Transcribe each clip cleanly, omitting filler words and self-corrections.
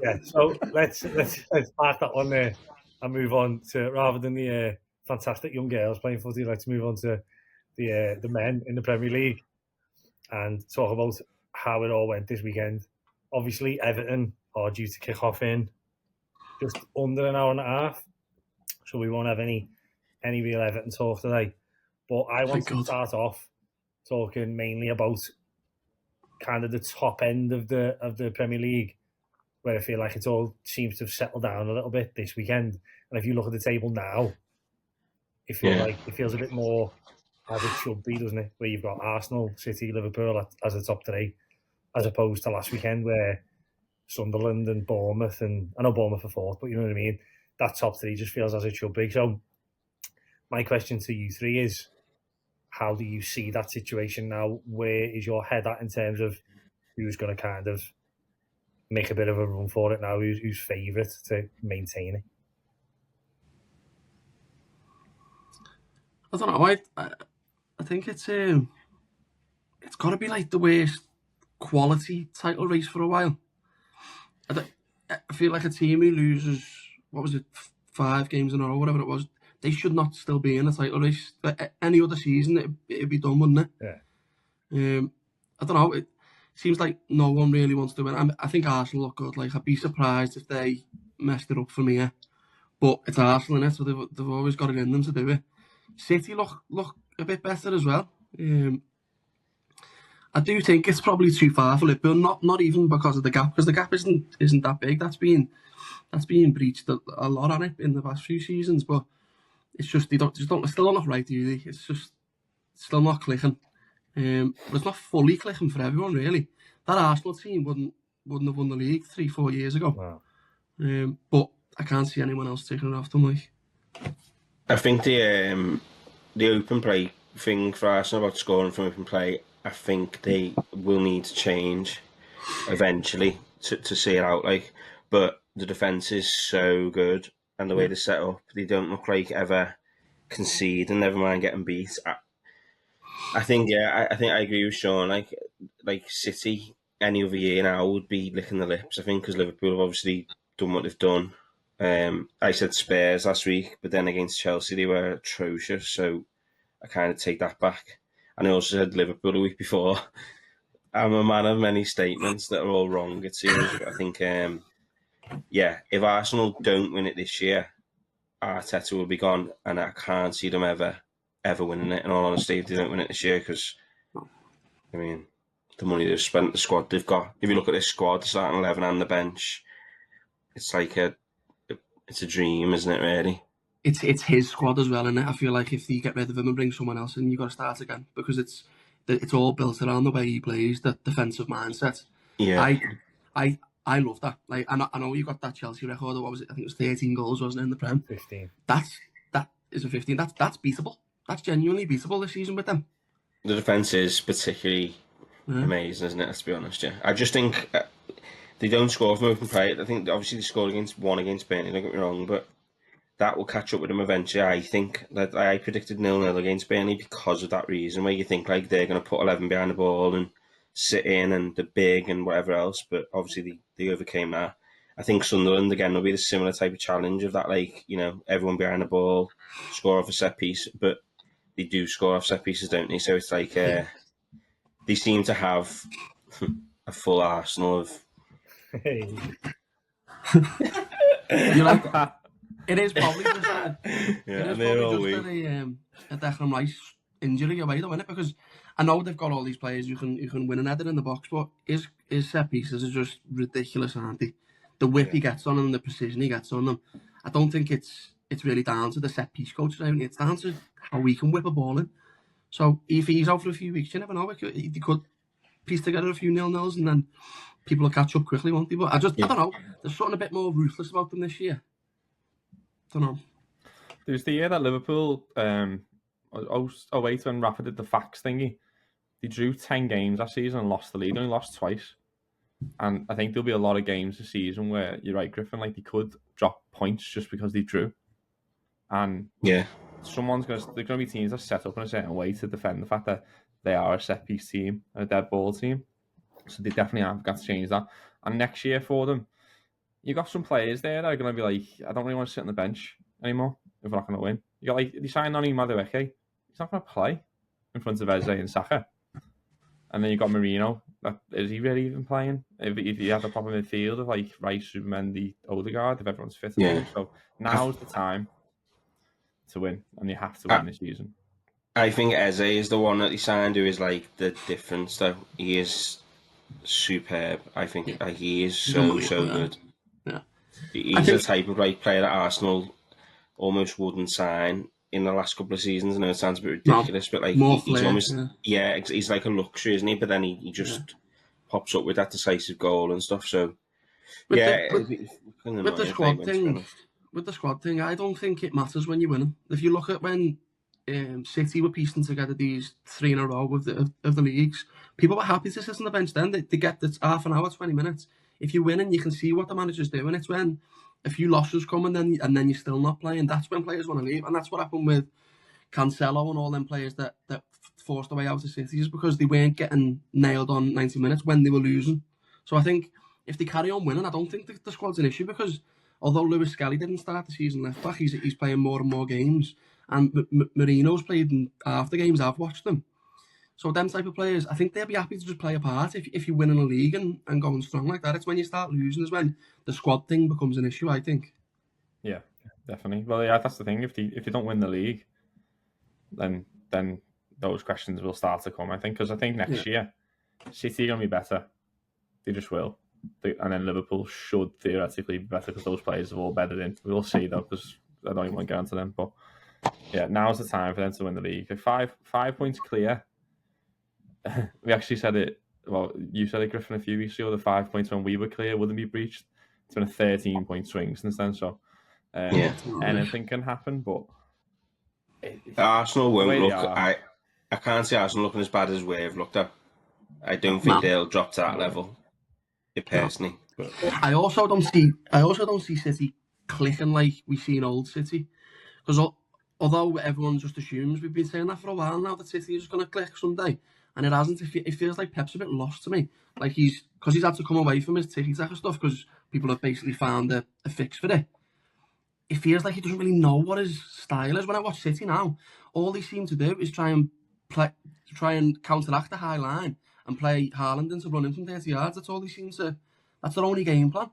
Yeah, so let's park that one there and move on to, rather than the fantastic young girls playing footy, let's move on to the men in the Premier League and talk about how it all went this weekend. Obviously, Everton are due to kick off in just under an hour and a half, so we won't have any real Everton talk today. But I want to start off talking mainly about kind of the top end of the Premier League, where I feel like it all seems to have settled down a little bit this weekend. And if you look at the table now, it feels a bit more as it should be, doesn't it? Where you've got Arsenal, City, Liverpool as the top three, as opposed to last weekend where Sunderland and Bournemouth, and I know Bournemouth are fourth, but you know what I mean? That top three just feels as it should be. So my question to you three is, how do you see that situation now? Where is your head at in terms of who's going to kind of make a bit of a run for it now? Who's favourite to maintain it? I don't know. I think it's got to be like the worst quality title race for a while. I feel like a team who loses, what was it, 5 games in a row, whatever it was, they should not still be in a title race. Any other season, it'd be done, wouldn't it? Yeah. I don't know. It seems like no one really wants to win. I think Arsenal look good. Like, I'd be surprised if they messed it up for me. But it's Arsenal, innit? So they've always got it in them to do it. City look a bit better as well. I do think it's probably too far for Liverpool, not even because of the gap, because the gap isn't that big. That's been breached a lot on it in the past few seasons, but it's just they still don't look right, do they? It's just still not clicking. But it's not fully clicking for everyone, really. That Arsenal team wouldn't have won the league 3-4 years ago. Wow. But I can't see anyone else taking it off them. Like, I think the open play thing for Arsenal about scoring from open play, I think they will need to change eventually to see it out. Like, but the defense is so good, and the way they're set up, they don't look like ever concede, and never mind getting beat. I think I agree with Sean. Like City, any other year now would be licking the lips. I think because Liverpool have obviously done what they've done. I said Spurs last week, but then against Chelsea they were atrocious, so I kind of take that back. And I also said Liverpool the week before. I'm a man of many statements that are all wrong, it seems. But I think, if Arsenal don't win it this year, Arteta will be gone, and I can't see them ever winning it, in all honesty, if they don't win it this year, because, I mean, the money they've spent, the squad they've got. If you look at this squad, the starting 11 and the bench, it's like it's a dream, isn't it, really? It's his squad as well, and I feel like if you get rid of him and bring someone else in, you've got to start again, because it's all built around the way he plays, the defensive mindset. Yeah. I love that. Like, I know you got that Chelsea record. What was it? I think it was 13 goals, wasn't it, in the Prem? 15. That is a 15. That's beatable. That's genuinely beatable this season with them. The defence is particularly amazing, isn't it? Let's be honest. Yeah, I just think they don't score from open play. I think obviously they scored against Burnley. Don't get me wrong, but that will catch up with them eventually. I think that I predicted 0-0 against Burnley because of that reason, where you think like they're going to put 11 behind the ball and sit in and they're big and whatever else, but obviously they overcame that. I think Sunderland again will be the similar type of challenge of that, like, you know, everyone behind the ball, score off a set piece, but they do score off set pieces, don't they? So it's like they seem to have a full arsenal of. Hey. You like that? It is probably just a Declan Rice injury away, though, isn't it? Because I know they've got all these players who can win an header in the box, but his set pieces are just ridiculous, aren't they? The whip he gets on them, the precision he gets on them. I don't think it's really down to the set piece coach. It's down to how we can whip a ball in. So if he's out for a few weeks, you never know. He could piece together a few 0-0s and then people will catch up quickly, won't they? But I don't know. There's something a bit more ruthless about them this year. Don't know. There's the year that Liverpool 08 when Rafa did the fax thingy. They drew 10 games that season and lost the league. They only lost twice. And I think there'll be a lot of games this season where you're right, Griffin, like they could drop points just because they drew. And there's going to be teams that set up in a certain way to defend the fact that they are a set piece team, a dead ball team. So they definitely have got to change that. And next year for them, you got some players there that are going to be like, I don't really want to sit on the bench anymore if we're not going to win. You got like, you signed Noni Madueke, he's not going to play in front of Eze and Saka. And then you got Marino. Is he really even playing? If you have the proper midfield of like Rice, Mendy, Odegaard, if everyone's fit. So now's the time to win, and you have to win this season. I think Eze is the one that he signed who is like the difference, though. He is superb. I think he is so good. Yeah. He's the type of player that Arsenal almost wouldn't sign in the last couple of seasons. I know it sounds a bit ridiculous, but like he's almost he's like a luxury, isn't he? But then he just pops up with that decisive goal and stuff. So with the squad thing, I don't think it matters when you win them. If you look at when City were piecing together these 3 in a row of the leagues, people were happy to sit on the bench then. They get the half an hour, 20 minutes. If you win and you can see what the manager's doing, it's when a few losses come and then you're still not playing. That's when players want to leave, and that's what happened with Cancelo and all them players that forced their way out of City, is because they weren't getting nailed on 90 minutes when they were losing. So I think if they carry on winning, I don't think the squad's an issue, because although Lewis Skelly didn't start the season left back, he's playing more and more games, and Marino's played in half the games I've watched them. So them type of players, I think they'll be happy to just play a part. If you win in a league and going strong like that, it's when you start losing is when the squad thing becomes an issue, I think. Yeah, definitely. Well, yeah, that's the thing. If they don't win the league, then those questions will start to come, I think. Because I think next year, City are going to be better. They just will. And then Liverpool should theoretically be better because those players have all bedded in. We'll see, though, because I don't even want to get into them. But yeah, now's the time for them to win the league. 5 points clear. We actually said it, well, you said it, Griffin, a few weeks ago, the 5 points when we were clear wouldn't be breached. It's been a 13-point swing since then, so anything can happen, but Arsenal won't look, I can't see Arsenal looking as bad as we've looked at. I don't think they'll drop to that level, personally. I also don't see City clicking like we see in old City, because although everyone just assumes, we've been saying that for a while now, that City is just going to click someday, and it hasn't. It feels like Pep's a bit lost to me. Like he's had to come away from his tiki taka stuff because people have basically found a fix for it. It feels like he doesn't really know what his style is. When I watch City now, all they seem to do is try and counteract the high line and play Haaland into running from 30 yards. That's all they seem to. That's their only game plan.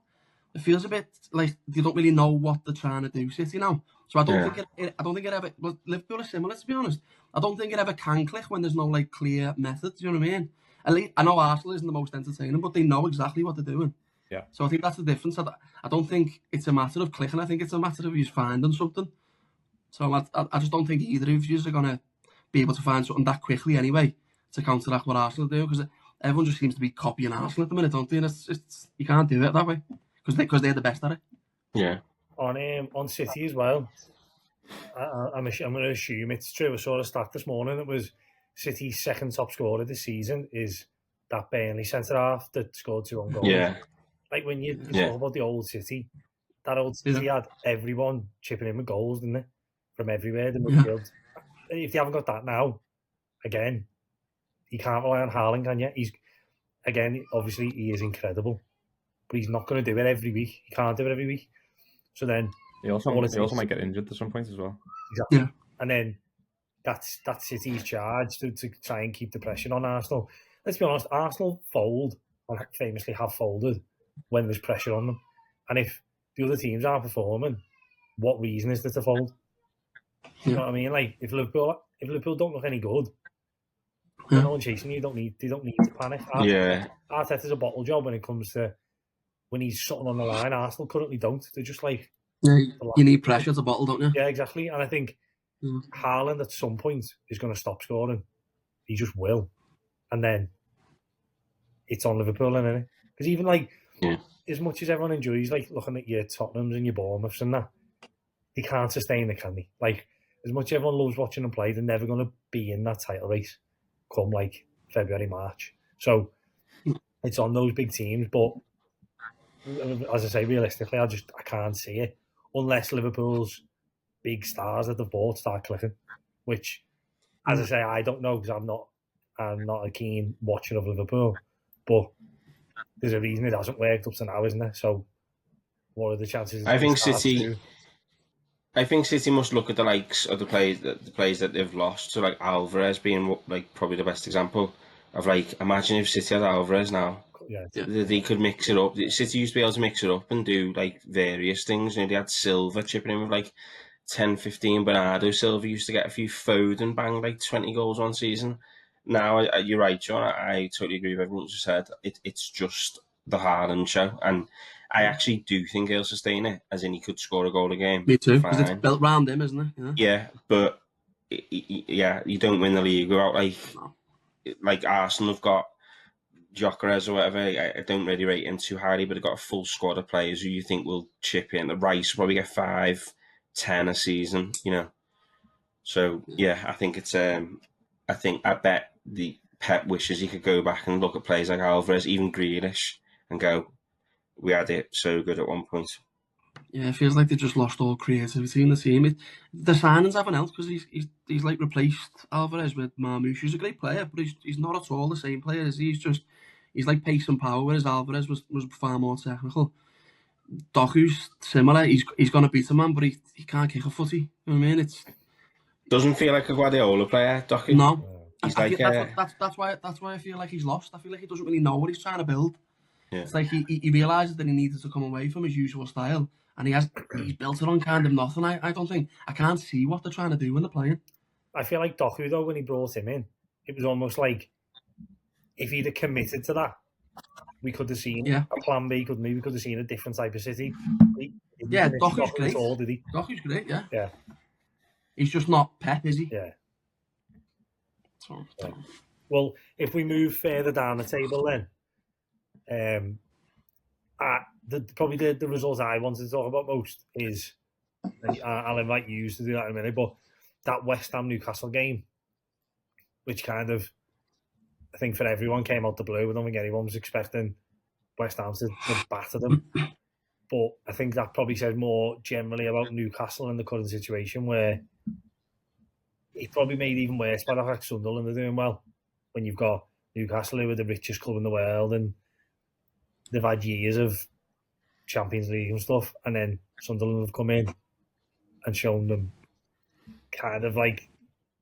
It feels a bit like they don't really know what they're trying to do, City now. So I don't think it ever. Well, Liverpool is similar, to be honest. I don't think it ever can click when there's no like clear method. Do you know what I mean? At least I know Arsenal isn't the most entertaining, but they know exactly what they're doing. Yeah. So I think that's the difference. I don't think it's a matter of clicking. I think it's a matter of you finding something. So I just don't think either of you are going to be able to find something that quickly anyway to counteract what Arsenal do, because everyone just seems to be copying Arsenal at the minute, don't they? And it's you can't do it that way because they're the best at it. Yeah. On City as well, I'm going to assume it's true. I saw a stat this morning. It was City's second top scorer this season is that Burnley centre half that scored 2 goals. Yeah. Like when you talk about the old City, that old City had everyone chipping in with goals, didn't they? From everywhere, the midfield. If you haven't got that now, again, you can't rely on Haaland, can you? Obviously, he is incredible, but he's not going to do it every week. He can't do it every week. So then he also might get injured at some point as well. Exactly. Yeah. And then that's City's charge to try and keep the pressure on Arsenal. Let's be honest, Arsenal fold, or famously have folded, when there's pressure on them. And if the other teams aren't performing, what reason is there to fold? You know what I mean? Like if Liverpool don't look any good, no one chasing you. They don't need to panic. Arteta's a bottle job when it comes to when he's something on the line. Arsenal currently don't. They're just like you need pressure to bottle, don't you? Yeah, exactly. And I think Haaland at some point is going to stop scoring. He just will, and then it's on Liverpool, isn't it? Because even like as much as everyone enjoys like looking at your Tottenhams and your Bournemouths and that, they can't sustain it, can they? Like as much as everyone loves watching them play, they're never going to be in that title race come like February, March. So it's on those big teams, but as I say, realistically, I can't see it unless Liverpool's big stars that they've bought start clicking. Which, as I say, I don't know because I'm not a keen watcher of Liverpool. But there's a reason it hasn't worked up to now, isn't there? So, what are the chances? I think City must look at the likes of the players that they've lost. So like Alvarez being like probably the best example of like, imagine if City had Alvarez now. Yeah. They could mix it up. City used to be able to mix it up and do like various things. You know, they had Silva chipping in with like 10, 15. Bernardo Silva used to get a few. Foden bang like 20 goals one season. Now, you're right, John. I totally agree with everything you said. It's just the Haaland show. And I actually do think he'll sustain it, as in he could score a goal a game. Me too, because it's built round him, isn't it? Yeah, but you don't win the league without like Arsenal have got Gyökeres or whatever. I don't really rate him too highly, but they've got a full squad of players who you think will chip in. The Rice will probably get 5, 10 a season, you know. So yeah, I think it's I bet the Pep wishes he could go back and look at players like Alvarez, even Grealish, and go, we had it so good at one point. Yeah, it feels like they just lost all creativity in the team. The signings haven't helped because he's like replaced Alvarez with Marmoush, who's a great player, but he's not at all the same player as he. He's like pace and power, whereas Alvarez was far more technical. Doku's similar. He's going to beat a man, but he can't kick a footy. You know what I mean? It doesn't feel like a Guardiola player, Doku. No. He's that's why I feel like he's lost. I feel like he doesn't really know what he's trying to build. Yeah. It's like he realises that he needed to come away from his usual style, and he's built it on kind of nothing. I can't see what they're trying to do when they're playing. I feel like Doku, though, when he brought him in, it was almost like if he'd have committed to that, we could have seen a plan B. We could have seen a different type of City. Doku's great. All, did he? Doku's great. Yeah. Yeah. He's just not Pep, is he? Yeah. Well, if we move further down the table, then, probably the result I wanted to talk about most is, and I'll invite you to do that in a minute, but that West Ham Newcastle game, which kind of, I think for everyone came out the blue. I don't think anyone was expecting West Ham to batter them. But I think that probably says more generally about Newcastle in the current situation, where it's probably made even worse by the fact Sunderland are doing well. When you've got Newcastle, who are the richest club in the world, and they've had years of Champions League and stuff, and then Sunderland have come in and shown them kind of like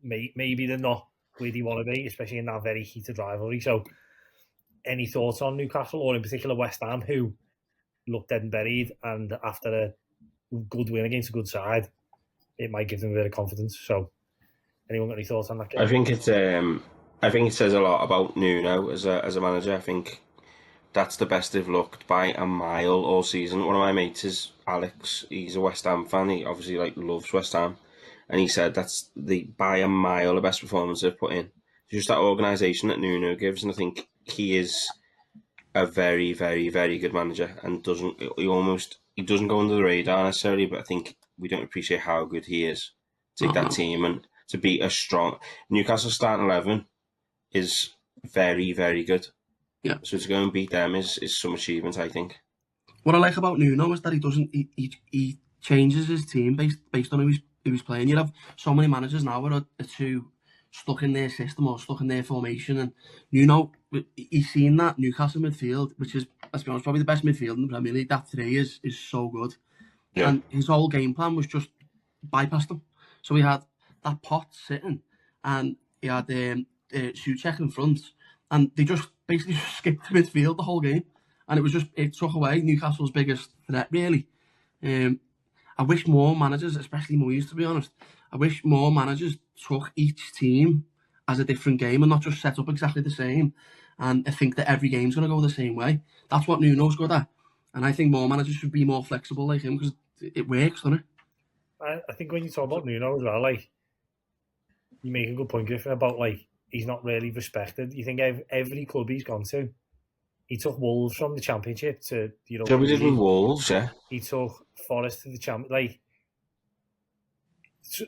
maybe they're not where they want to be, especially in that very heated rivalry. So, any thoughts on Newcastle, or in particular West Ham, who looked dead and buried, and after a good win against a good side, it might give them a bit of confidence. So, anyone got any thoughts on that game? I think it says a lot about Nuno as a manager. I think that's the best they've looked by a mile all season. One of my mates is Alex. He's a West Ham fan. He obviously loves West Ham, and he said that's by a mile the best performance they've put in. Just that organisation that Nuno gives, and I think he is a very, very, very good manager, and he doesn't go under the radar necessarily, but I think we don't appreciate how good he is. Take that team and to beat a strong Newcastle starting 11 is very, very good. Yeah. So to go and beat them is some achievement, I think. What I like about Nuno is that he changes his team based on who he's playing. You have so many managers now who are too stuck in their system or stuck in their formation, and Nuno, he's seen that Newcastle midfield, which is, let's be honest, probably the best midfield in the Premier League. That three is so good. Yeah. And his whole game plan was just bypass them. So he had that pot sitting, and he had Souček in front, and they just basically skipped midfield the whole game, and it took away Newcastle's biggest threat, really. I wish more managers, especially Moyes, to be honest, I wish more managers took each team as a different game and not just set up exactly the same and I think that every game's going to go the same way. That's what Nuno's good at, and I think more managers should be more flexible like him because it works, doesn't it? I think when you talk about Nuno as well, like, you make a good point, Griffin, about like he's not really respected. You think every club he's gone to, he took Wolves from the Championship to the Europa League. So we did with Wolves, yeah. He took Forest to the Champions. Like,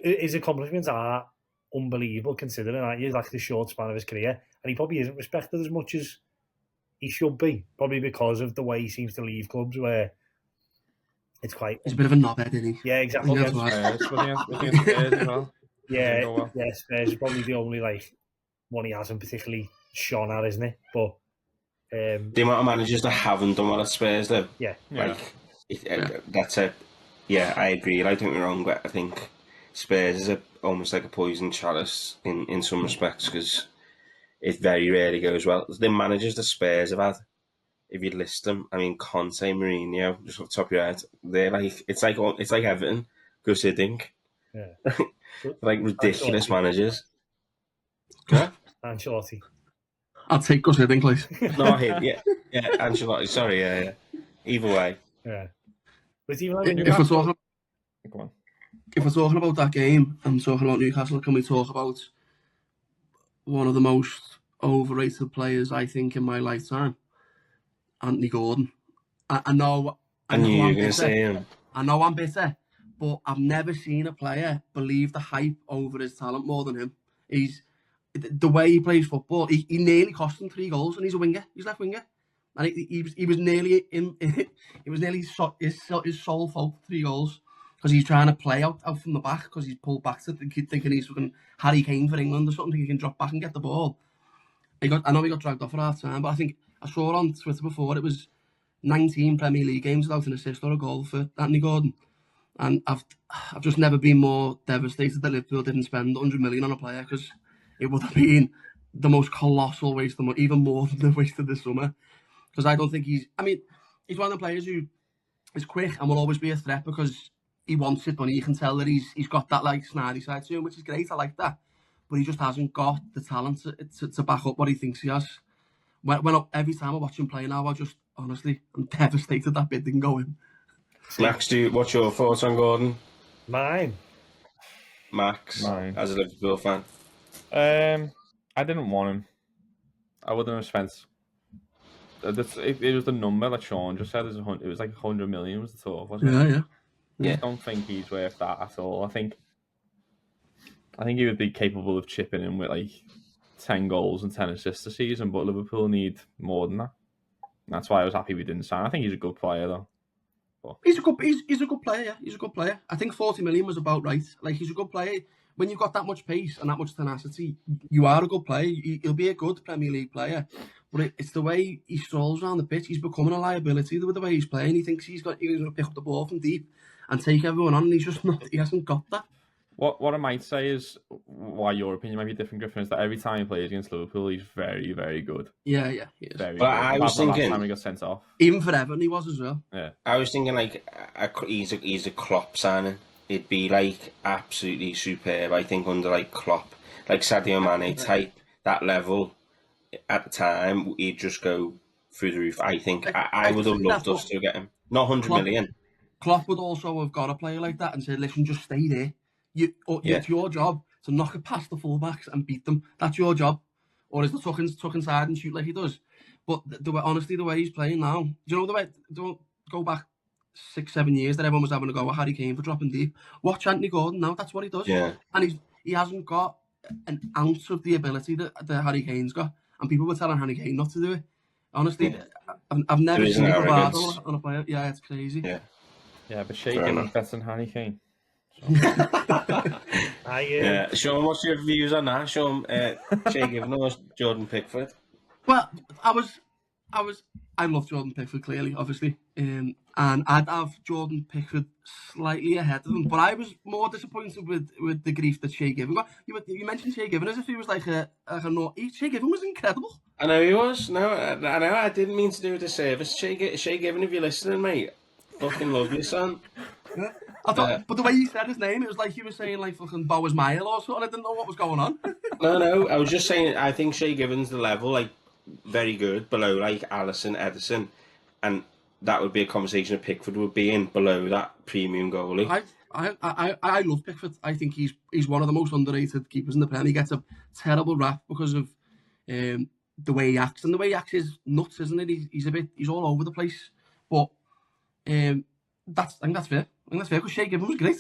his accomplishments are unbelievable considering that he's like the short span of his career, and he probably isn't respected as much as he should be, probably because of the way he seems to leave clubs where it's quite. He's a bit of a knobhead, isn't he? Yeah, exactly. Yeah, Spurs is probably the only like one he hasn't particularly shone at, isn't it? But The amount of managers that haven't done well at Spurs, though. Yeah. Like, that's a... Yeah, I agree. I think we're wrong, but I think Spurs is almost like a poison chalice in some respects, because it very rarely goes well. The managers the Spurs have had, if you list them, I mean, Conte, Mourinho, just off the top of your head, they're like... It's like Everton, Gus Hiddink. Yeah. Like, ridiculous managers. Ancelotti. I'll take Gus Hiddink, please. Not him, yeah, Ancelotti, sorry, yeah. Either way. Yeah. But even like If we're talking, Go on. if we're talking about that game, I'm talking about Newcastle. Can we talk about one of the most overrated players I think in my lifetime, Anthony Gordon? I know. I knew you were going to say him. I know I'm bitter, but I've never seen a player believe the hype over his talent more than him. He's the way he plays football. He nearly cost him 3 goals, and he's a winger. He's left winger, and he was nearly in. It was nearly his sole fault for 3 goals, because he's trying to play out from the back, because he's pulled back to thinking he's fucking Harry Kane for England or something. He can drop back and get the ball. I know he got dragged off at half time, but I think I saw on Twitter before it was 19 Premier League games without an assist or a goal for Anthony Gordon. And I've just never been more devastated that Liverpool didn't spend 100 million on a player, because it would have been the most colossal waste of money, even more than the waste of the summer. Because I don't think he's one of the players who is quick and will always be a threat because he wants it done. You can tell that he's got that like snarly side to him, which is great. I like that. But he just hasn't got the talent to back up what he thinks he has. Every time I watch him play now, I'm devastated that bid didn't go in. Max, what's your thoughts on Gordon? Mine, as a Liverpool fan. I didn't want him. I wouldn't have spent. It was the number like Sean just said. It was like 100 million was the talk, wasn't it? Yeah. I don't think he's worth that at all. I think he would be capable of chipping in with like 10 goals and 10 assists a season, but Liverpool need more than that. And that's why I was happy we didn't sign. I think he's a good player though. But... He's a good player. Yeah, he's a good player. I think 40 million was about right. Like, he's a good player. When you've got that much pace and that much tenacity, you are a good player. He'll be a good Premier League player. But it's the way he strolls around the pitch. He's becoming a liability with the way he's playing. He thinks he's going to pick up the ball from deep and take everyone on, and he's just not. He hasn't got that. What I might say is why your opinion might be different, Griffin, is that every time he plays against Liverpool, he's very, very good. Yeah, he is. Very but good. I was thinking, last time he got sent off. Even for Everton, he was as well. Yeah. I was thinking like he's a Klopp signing. It'd be like absolutely superb. I think under like Klopp, like Sadio Mane type, that level at the time, he'd just go through the roof. I think I would have loved us to get him. Not 100 million. Klopp would also have got a player like that and said, "Listen, just stay there. It's your job to knock it past the fullbacks and beat them. That's your job." Or is the tuck inside and shoot like he does? But honestly, the way he's playing now, do you know the way? Don't go back 6-7 years that everyone was having a go at Harry Kane for dropping deep. Watch Anthony Gordon now. That's what he does. Yeah. And he hasn't got an ounce of the ability that Harry Kane's got. And people were telling Harry Kane not to do it. Honestly, I've never seen a bravado on a player. Yeah, it's crazy. Yeah, but Shea Given's better than Harry Kane. So. Sean, what's your views on that? Sean, Shea Given or Jordan Pickford? Well, I love Jordan Pickford, clearly, obviously. And I'd have Jordan Pickford slightly ahead of him. But I was more disappointed with the grief that Shea Given got. You mentioned Shea Given as if he was like a Shea Given was incredible. I know he was. No, I know. I didn't mean to do a disservice. Shea Given, if you're listening, mate, fucking love you, son. Yeah. I thought, but the way he said his name, it was like he was saying like fucking Bowers Mile or something. I didn't know what was going on. No, I was just saying. I think Shea Given's the level, like, very good below like Alisson, Ederson, and that would be a conversation that Pickford would be in below that premium goalie. I love Pickford. I think he's one of the most underrated keepers in the Premier. He gets a terrible rap because of the way he acts, and the way he acts is nuts, isn't it? He's all over the place, but I think that's fair. I think that's fair because Shea Given was great.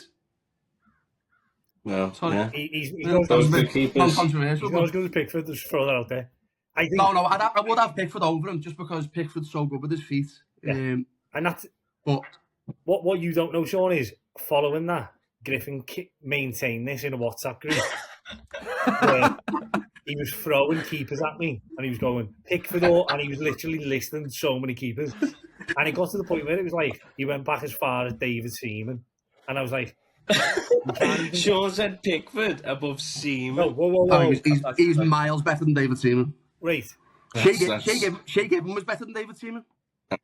No, sorry, yeah. He's those good keepers. Controversial. He's not as good as Pickford. Just throw that out there. I think, I would have Pickford over him just because Pickford's so good with his feet. Yeah. And that's. But what you don't know, Sean, is following that, Griffin maintained this in a WhatsApp group he was throwing keepers at me, and he was going Pickford, and he was literally listing so many keepers, and it got to the point where it was like he went back as far as David Seaman, and I was like, you can't even. Sean said Pickford above Seaman. No, whoa. Oh, he's miles better than David Seaman. Right. Shea Given was better than David Seaman.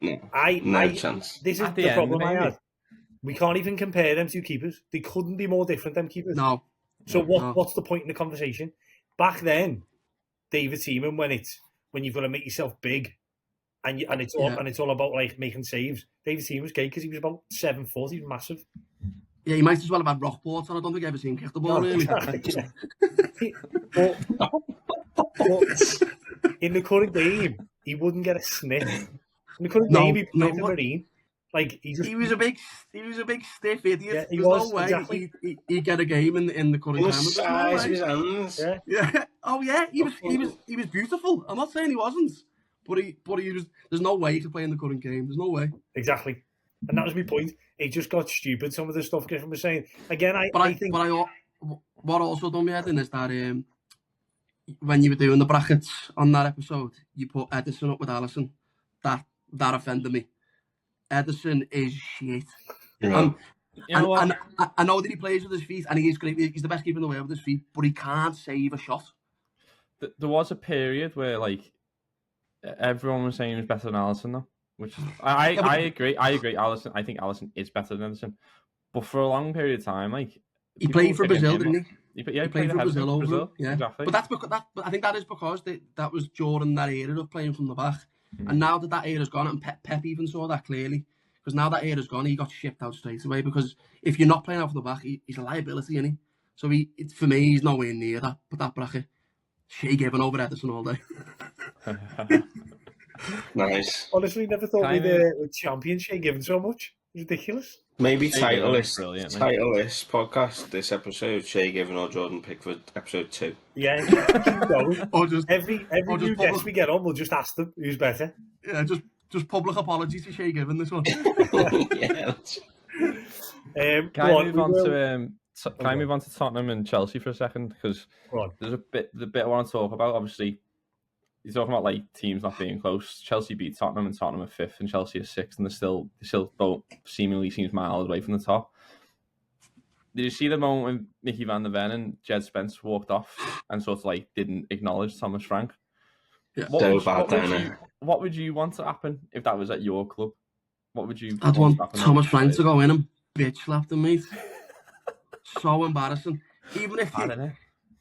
No chance. This is the problem I had. We can't even compare them two keepers. They couldn't be more different, them keepers. No. So what's the point in the conversation? Back then, David Seaman, when you've got to make yourself big, and it's all about like making saves. David Seaman was gay because he was about 7 foot. He was massive. Yeah, he might as well have had rock boards, and I don't think I've ever seen him kick the ball. Really. but in the current game, he wouldn't get a sniff. In the current game, he played the Marine. Like he was a big stiff idiot. Yeah, There's no way exactly. he'd get a game in the current time. Size of his hands. Yeah. Oh yeah, he was beautiful. I'm not saying he wasn't, but he was. There's no way he could play in the current game. There's no way. Exactly, and that was my point. It just got stupid. Some of the stuff Griffin was saying. Again, I think. What also done me head in is that when you were doing the brackets on that episode, you put Edison up with Allison. That offended me. Edison is shit. Yeah. And I know that he plays with his feet, and he's great. He's the best keeper in the world with his feet, but he can't save a shot. There was a period where like everyone was saying he was better than Alisson, though. Which I agree. I agree. Alisson. I think Alisson is better than Edison, but for a long period of time, like he played for Brazil, didn't he? He played for Brazil over. Brazil. Yeah, exactly. But that's because I think that is because that was during that era of playing from the back. And now that era's gone, and Pep even saw that clearly, because now that era's gone, he got shipped out straight away. Because if you're not playing out from the back, he's a liability, isn't he? So for me, he's nowhere near that bracket. Shea Given over Edison all day. Nice. Honestly, never thought we'd champion Shea Given so much. Ridiculous. Maybe title list podcast this episode, Shea Given or Jordan Pickford, episode 2. Yeah, keep going. Or just every new guest we get on, we'll just ask them who's better. Yeah, just public apology to Shea Given this one. Yeah. Can I move on to Tottenham and Chelsea for a second? Because there's a bit I want to talk about. Obviously, you're talking about like teams not being close. Chelsea beat Tottenham, and Tottenham are 5th, and Chelsea is 6th, and they still both seemingly seems miles away from the top. Did you see the moment when Mickey van der Ven and Jed Spence walked off and sort of like didn't acknowledge Thomas Frank? Yeah, what would you want to happen if that was at your club? What would you? I'd want Thomas Frank to go in and bitch slap them, mate. So embarrassing.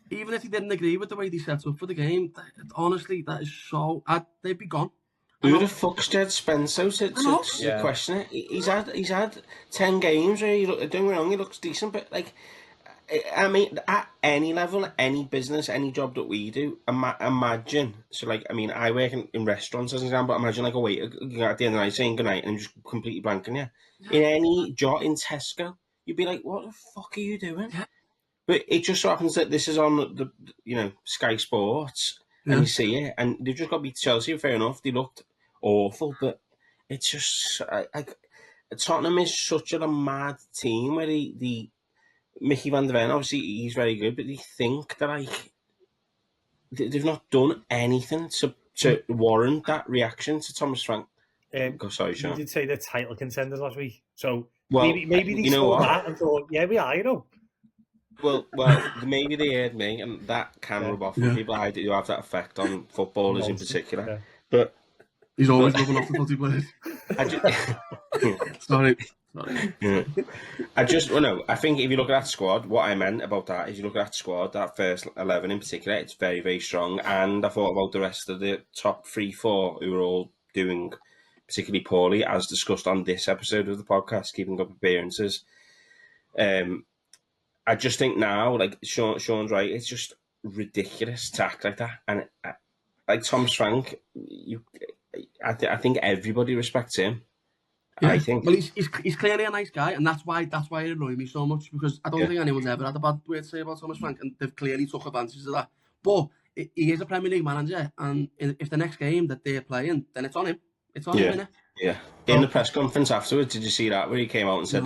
Even if he didn't agree with the way they set up for the game, honestly, that is so. They'd be gone. Who the fuck's Jed Spencer to question it? He's had 10 games where don't get me wrong, he looks decent, but like, I mean, at any level, any business, any job that we do, imagine. So like, I mean, I work in restaurants as an example. Imagine like a waiter at the end of the night saying goodnight and I'm just completely blanking you. In any job in Tesco, you'd be like, what the fuck are you doing? Yeah. But it just so happens that this is on the Sky Sports, and you see it, and they've just got to beat Chelsea. Fair enough, they looked awful, but it's just Tottenham is such a mad team where the Mickey van der Ven, obviously he's very good, but they think that like they've not done anything to warrant that reaction to Thomas Frank. Sorry, Sean. You did say they're title contenders last week, so maybe they saw that and thought, yeah, we are, Well, maybe they heard me, and that can rub off on people. I do have that effect on footballers in particular. Yeah. But he's always rubbing off the footy players. Sorry. Yeah. I think if you look at that squad, what I meant about that is you look at that squad, that first 11 in particular, it's very, very strong. And I thought about the rest of the top 3-4 who were all doing particularly poorly, as discussed on this episode of the podcast, Keeping Up Appearances. I just think now, like Sean's right, it's just ridiculous to act like that. And like Thomas Frank, I think everybody respects him. Yeah. I think. Well, he's clearly a nice guy, and that's why it annoyed me so much, because I don't think anyone's ever had a bad word to say about Thomas Frank, and they've clearly took advantage of that. But he is a Premier League manager, and if the next game that they're playing, then it's on him. It's on him, innit? Yeah. In the press conference afterwards, did you see that where he came out and said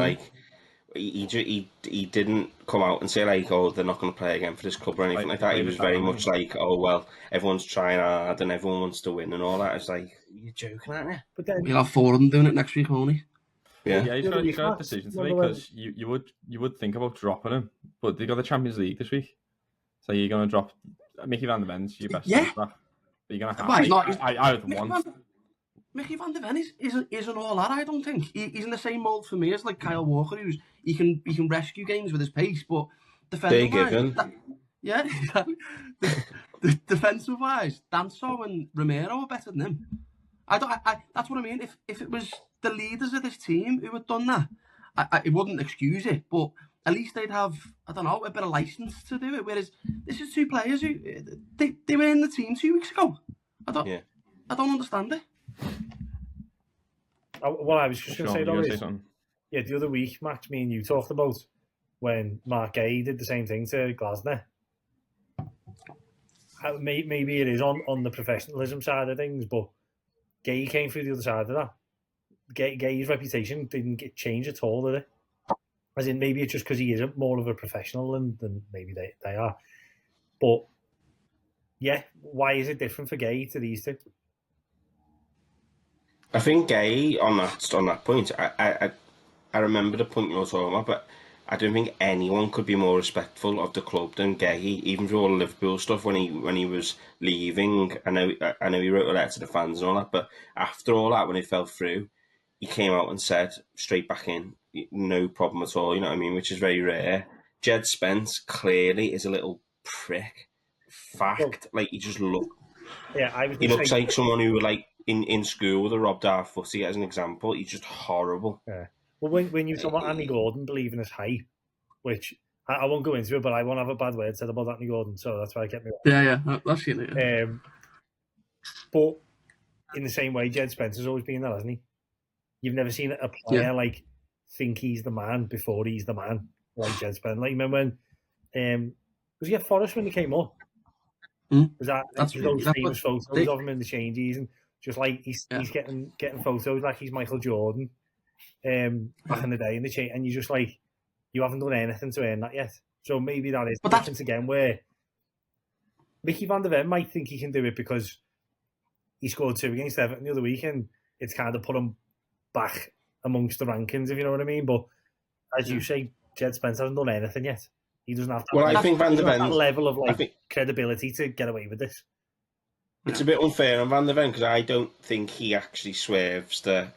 he didn't come out and say like, oh, they're not going to play again for this club or anything like that. He was very much like, oh well, everyone's trying hard and everyone wants to win and all that. It's like, you're joking, aren't you? But then We'll have 4 of them doing it next week, won't he? Yeah, he's got a decision to make, because you would think about dropping him, but they got the Champions League this week, so you're going to drop Mickey van der Ven's your best centre back. But you're going to have. I would want. Mickey van der Ven isn't all that. I don't think he's in the same mould for me as like Kyle Walker, who's he can rescue games with his pace, but defensive defensive wise, Danso and Romero are better than him. That's what I mean. If it was the leaders of this team who had done that, it wouldn't excuse it, but at least they'd have, I don't know, a bit of license to do it. Whereas this is 2 players who they were in the team 2 weeks ago. I don't understand it. What I was just going to say though is, the other week, Max, me and you talked about when Mark Gay did the same thing to Glasner. Maybe it is on the professionalism side of things, but Gay came through the other side of that. Gay's reputation didn't get changed at all, did it? As in, maybe it's just because he is more of a professional than maybe they are. But yeah, why is it different for Gay to these two? I think Gay on that point. I remember the point you were talking about, but I don't think anyone could be more respectful of the club than Gay. Even through all the Liverpool stuff when he was leaving, I know he wrote a letter to the fans and all that, but after all that, when it fell through, he came out and said straight back in, no problem at all. You know what I mean? Which is very rare. Jed Spence clearly is a little prick. Fact, like he just looks like someone who would like. In school with a robbed our footy as an example, he's just horrible. Yeah. Well, when you talk about Andy Gordon believing his hype, which I won't go into it, but I won't have a bad word said about Andy Gordon, so that's why I kept me. Yeah, that's it. Yeah. But in the same way, Jed Spencer's always been that, hasn't he? You've never seen a player like think he's the man before he's the man, like Jed Spencer. Like remember when was he at Forest when he came up? Was that's those famous photos of him in the changes and. Just like he's getting photos like he's Michael Jordan back in the day in the chain, and you're just like, you haven't done anything to earn that yet. So maybe that is the difference again, where Mickey van der Ven might think he can do it because he scored 2 against Everton the other week, and it's kind of put him back amongst the rankings, if you know what I mean. But as you say, Jed Spence hasn't done anything yet. He doesn't have I think Van der Ven that level of credibility to get away with this. It's a bit unfair on Van der Ven because I don't think he actually swerves the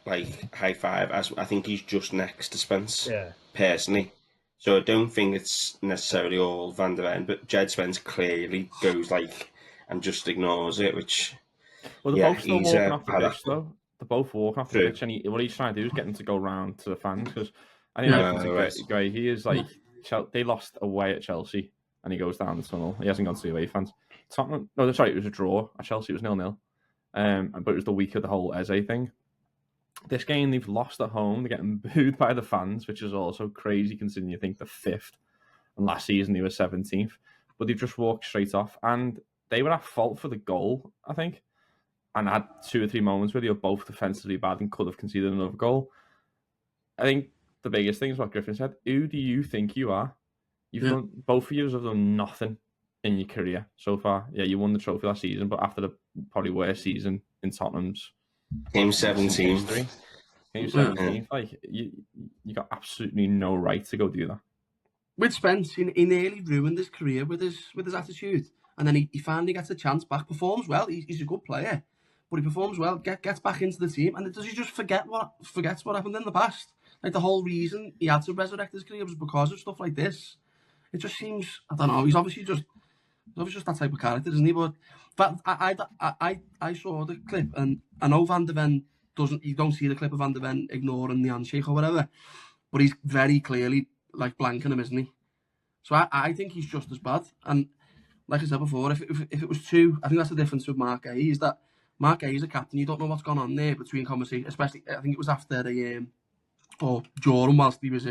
high five. As I think he's just next to Spence, personally. So I don't think it's necessarily all Van der Ven, but Jed Spence clearly goes and just ignores it. Which they're both still walking off the pitch though. They're both walking off the pitch, and what he's trying to do is get them to go round to the fans because I think great. He is like they lost away at Chelsea, and he goes down the tunnel. He hasn't gone to the away fans. Tottenham, no, sorry, it was a draw. At Chelsea, it was 0-0. But it was the week of the whole Eze thing. This game, they've lost at home. They're getting booed by the fans, which is also crazy considering you think they're 5th. And last season, they were 17th. But they've just walked straight off. And they were at fault for the goal, I think. And had 2 or 3 moments where they were both defensively bad and could have conceded another goal. I think the biggest thing is what Griffin said. Who do you think you are? Done, both of you have done nothing in your career so far. Yeah, you won the trophy last season, but after the probably worst season in Tottenham's game 17, game 17, you got absolutely no right to go do that. With Spence, he nearly ruined his career with his attitude, and then he finally gets a chance back. Performs well. He's a good player, but he performs well. Gets back into the team, and does he just forgets what happened in the past? Like the whole reason he had to resurrect his career was because of stuff like this. It just seems, I don't know. He's obviously just that type of character, isn't he? But I saw the clip, and I know Van der Ven you don't see the clip of Van der Ven ignoring the handshake or whatever, but he's very clearly blanking him, isn't he? So I think he's just as bad. And like I said before, if it was 2, I think that's the difference with Mark Gay, is that Mark Gay is a captain. You don't know what's gone on there between conversation, especially I think it was after Jordan whilst he was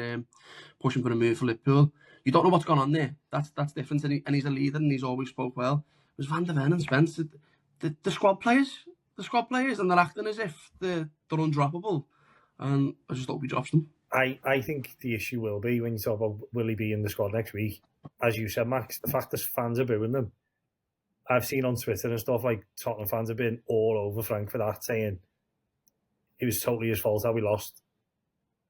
pushing for a move for Liverpool. You don't know what's gone on there. That's different, and he's a leader, and he's always spoke well. It was Van der Ven and Spence, the squad players, and they're acting as if they're undroppable, and I just hope he drops them. I think the issue will be when you talk about will he be in the squad next week, as you said, Max, the fact that fans are booing them. I've seen on Twitter and stuff like Tottenham fans have been all over Frank for that, saying it was totally his fault how we lost.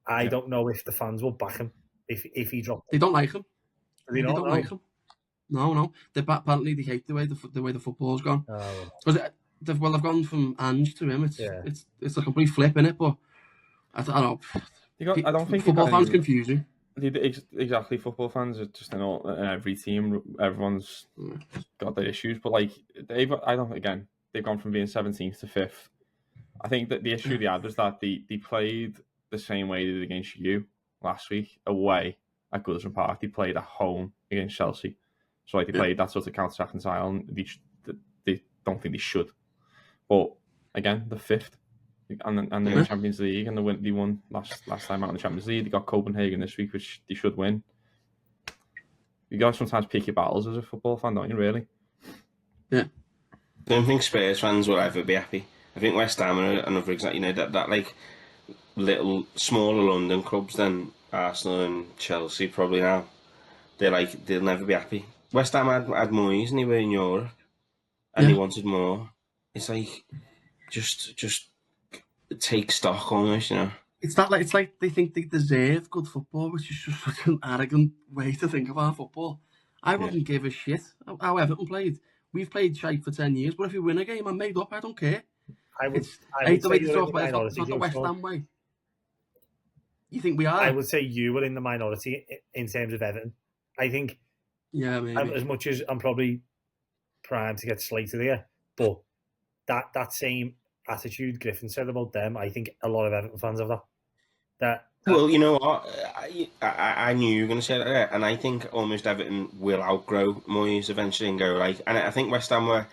I don't know if the fans will back him if he dropped. They don't like him. They don't like him. No. Apparently they hate the way the football's gone. Because they've gone from Ange to him. It's a complete flip in it, but I don't know. I don't think football fans confusing. Exactly, football fans are just in every team. Everyone's got their issues, but like they've gone from being 17th to 5th. I think that the issue they had was that they played the same way they did against you last week away at Goodison Park. They played at home against Chelsea, so like they played that sort of counter-attacking style, and they don't think they should. But again, the 5th. And they're in the Champions League, and they won last time out in the Champions League. They got Copenhagen this week, which they should win. You got to sometimes pick your battles as a football fan, don't you? Really? Yeah. I don't think Spurs fans will ever be happy. I think West Ham are another example. You know that like little smaller London clubs than Arsenal and Chelsea probably now. They'll never be happy. West Ham had Moyes and they were in Europe, and they wanted more. It's like just take stock almost, you know. It's like they think they deserve good football, which is just such an arrogant way to think about football. I wouldn't give a shit how Everton played. We've played shite for 10 years, but if we win a game, I'm made up. I don't care. I would hate the way to talk about it. It's not the West Ham way. You think we are? I would say you were in the minority in terms of Everton. I think. Yeah, maybe. As much as I'm probably primed to get slated here, but that same attitude Griffin said about them, I think a lot of Everton fans have that. Well, you know what? I knew you were going to say that, and I think almost Everton will outgrow Moyes eventually and go like. And I think West Ham were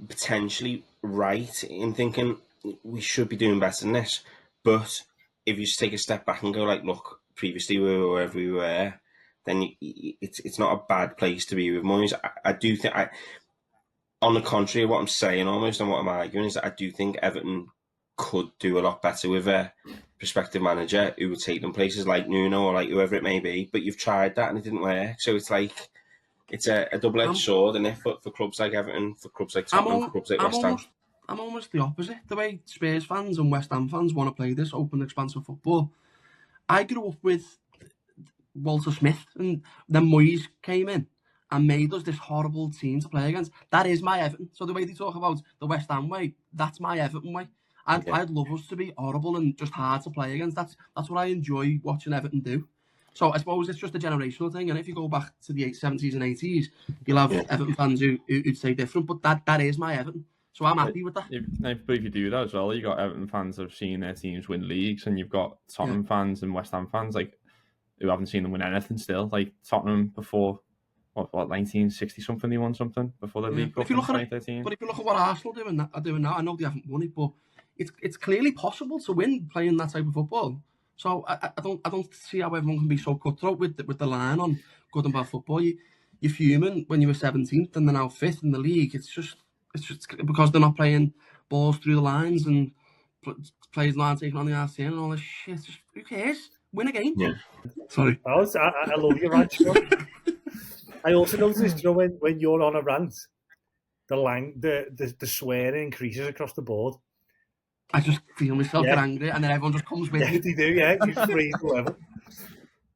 potentially right in thinking we should be doing better than this. But if you just take a step back and go like, look, previously we were wherever we were, then it's not a bad place to be with Moyes. I do think on the contrary, what I'm saying almost and what I'm arguing is that I do think Everton could do a lot better with a prospective manager who would take them places like Nuno or like whoever it may be. But you've tried that and it didn't work. So it's like, it's a double-edged sword, and for clubs like Everton, for clubs like Tottenham, for clubs like West Ham. I'm almost the opposite. The way Spurs fans and West Ham fans want to play this open, expansive football. I grew up with Walter Smith, and then Moyes came in and made us this horrible team to play against. That is my Everton. So the way they talk about the West Ham way, that's my Everton way. I'd love us to be horrible and just hard to play against. That's what I enjoy watching Everton do. So I suppose it's just a generational thing. And if you go back to the 70s and 80s, you'll have Everton fans who'd say different. But that is my Everton. So I'm happy with that. But if you do that as well, you got Everton fans that have seen their teams win leagues, and you've got Tottenham fans and West Ham fans who haven't seen them win anything still. Like Tottenham before, what 1960 something, they won something before the league. But if you look at what Arsenal are doing now, I know they haven't won it, but it's clearly possible to win playing that type of football. So I don't see how everyone can be so cutthroat with the line on good and bad football. You're fuming when you were 17th and they're now 5th in the league. It's just because they're not playing balls through the lines and players not taking on the RCN and all this shit. Just, who cares? Win a game. Yeah. Sorry. I love your rant. I also noticed, when you're on a rant, the swearing increases across the board. I just feel myself get angry, and then everyone just comes with me. They do, yeah. You just raise the level.